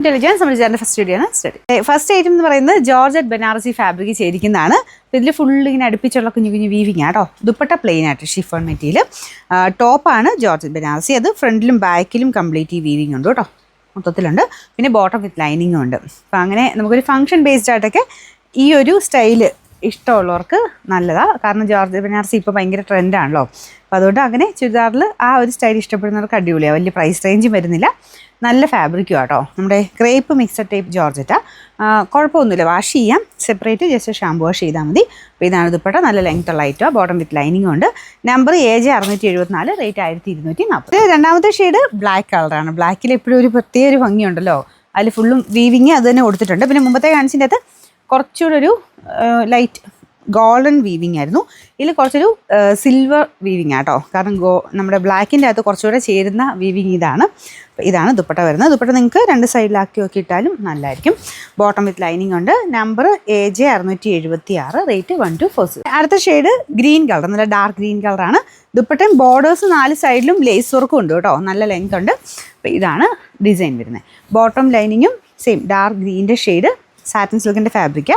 Intelligence നമ്മൾ ചേർന്ന first video ആണ് സ്റ്റഡി. ഫസ്റ്റ് ഐറ്റം എന്ന് പറയുന്നത് ജോർജറ്റ് ബനാറസി ഫാബ്രിക് ചെയ്തിരിക്കുന്നതാണ്. ഇതിൽ ഫുള്ള് ഇങ്ങനെ അടുപ്പിച്ചുള്ള കുഞ്ഞു കുഞ്ഞു വീവിങ് ആട്ടോ. ദുപ്പട്ട പ്ലെയിൻ ആയിട്ട് ഷിഫോൺ മെറ്റീരിയൽ. ടോപ്പാണ് ജോർജറ്റ് ബനാറസി. അത് ഫ്രണ്ടിലും ബാക്കിലും കംപ്ലീറ്റ് ഈ വീവിങ് ഉണ്ട് കേട്ടോ, മൊത്തത്തിലുണ്ട്. പിന്നെ ബോട്ടം വിത്ത് ലൈനിങ്ങും ഉണ്ട്. അപ്പം അങ്ങനെ നമുക്കൊരു ഫംഗ്ഷൻ ബേസ്ഡ് ആയിട്ടൊക്കെ ഈ ഒരു സ്റ്റൈല് ഇഷ്ടമുള്ളവർക്ക് നല്ലതാണ്. കാരണം ജോർജറ്റ് ബനാറസി ഇപ്പോൾ ഭയങ്കര ട്രെൻഡാണല്ലോ. അപ്പോൾ അതുകൊണ്ട് അങ്ങനെ ചുരിദാറിൽ ആ ഒരു സ്റ്റൈൽ ഇഷ്ടപ്പെടുന്നവർക്ക് അടിപൊളിയാണ്. വലിയ പ്രൈസ് റേഞ്ചും വരുന്നില്ല, നല്ല ഫാബ്രിക്കും ആട്ടോ. നമ്മുടെ ക്രേപ്പ് മിക്സഡ് ടൈപ്പ് ജോർജറ്റാണ്. കുഴപ്പമൊന്നുമില്ല, വാഷ് ചെയ്യാം. സെപ്പറേറ്റ് ജസ്റ്റ് ഷാമ്പു വാഷ് ചെയ്താൽ മതി. അപ്പോൾ ഇതാണ് ദുപ്പട്ട, നല്ല ലെങ്ത് ഉള്ള ഐറ്റമാണ്. ബോട്ടം വിത്ത് ലൈനിങ്ങും ഉണ്ട്. Number AJ674, rate 1240. രണ്ടാമത്തെ ഷെയ്ഡ് ബ്ലാക്ക് കളറാണ്. ബ്ലാക്കിൽ എപ്പോഴും ഒരു പ്രത്യേക ഒരു ഭംഗിയുണ്ടല്ലോ. അതിൽ ഫുള്ളും വീവിങ് അത് തന്നെ കൊടുത്തിട്ടുണ്ട്. പിന്നെ മുമ്പത്തെ കാണിച്ചിൻ്റെ അകത്ത് കുറച്ചുകൂടെ ഒരു ലൈറ്റ് ഗോൾഡൻ വീവിങ് ആയിരുന്നു. ഇതിൽ കുറച്ചൊരു സിൽവർ വീവിങ് ആട്ടോ. കാരണം നമ്മുടെ ബ്ലാക്കിൻ്റെ അകത്ത് കുറച്ചുകൂടെ ചേരുന്ന വീവിങ് ഇതാണ്. ഇതാണ് ദുപ്പട്ട വരുന്നത്. ദുപ്പട്ട നിങ്ങൾക്ക് രണ്ട് സൈഡിലാക്കി ഒക്കെ ഇട്ടാലും നല്ലതായിരിക്കും. ബോട്ടം വിത്ത് ലൈനിങ് ഉണ്ട്. Number AJ676, rate 1240. അടുത്ത ഷെയ്ഡ് ഗ്രീൻ കളർ, നല്ല ഡാർക്ക് ഗ്രീൻ കളറാണ്. ദുപ്പട്ടയും ബോർഡേഴ്സ് 4 സൈഡിലും ലേസ് വർക്കും ഉണ്ട് കേട്ടോ, നല്ല ലെങ്ത് ഉണ്ട്. അപ്പോൾ ഇതാണ് ഡിസൈൻ വരുന്നത്. ബോട്ടം ലൈനിങ്ങും സെയിം ഡാർക്ക് ഗ്രീൻ്റെ ഷെയ്ഡ്, സാറ്റിൻ സിൽക്കിൻ്റെ fabric.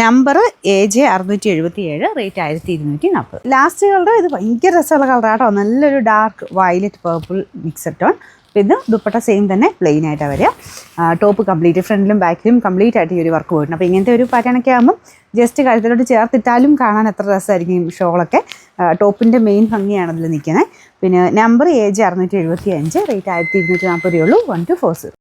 Number AJ677, rate 1240. Last colour ഇത് ഭയങ്കര രസമുള്ള കളറാട്ടോ. നല്ലൊരു dark violet purple mixed tone. പിന്നെ ദുപ്പട്ട സെയിം തന്നെ പ്ലെയിൻ ആയിട്ടാണ് വരിക. ടോപ്പ് കംപ്ലീറ്റ് ഫ്രണ്ടിലും ബാക്കിലും കംപ്ലീറ്റ് ആയിട്ട് ഈ ഒരു വർക്ക് പോയിട്ടുണ്ട്. അപ്പോൾ ഇങ്ങനത്തെ ഒരു പാറ്റേണൊക്കെ ആകുമ്പം ജസ്റ്റ് കഴുത്തിലോട്ട് ചേർത്തിട്ടാലും കാണാൻ എത്ര രസമായിരിക്കും ഷോളൊക്കെ. ടോപ്പിൻ്റെ മെയിൻ ഭംഗിയാണ് അതിൽ നിൽക്കുന്നത്. പിന്നെ നമ്പർ AJ675, റേറ്റ് 1240 രൂപയുള്ളൂ. 1240.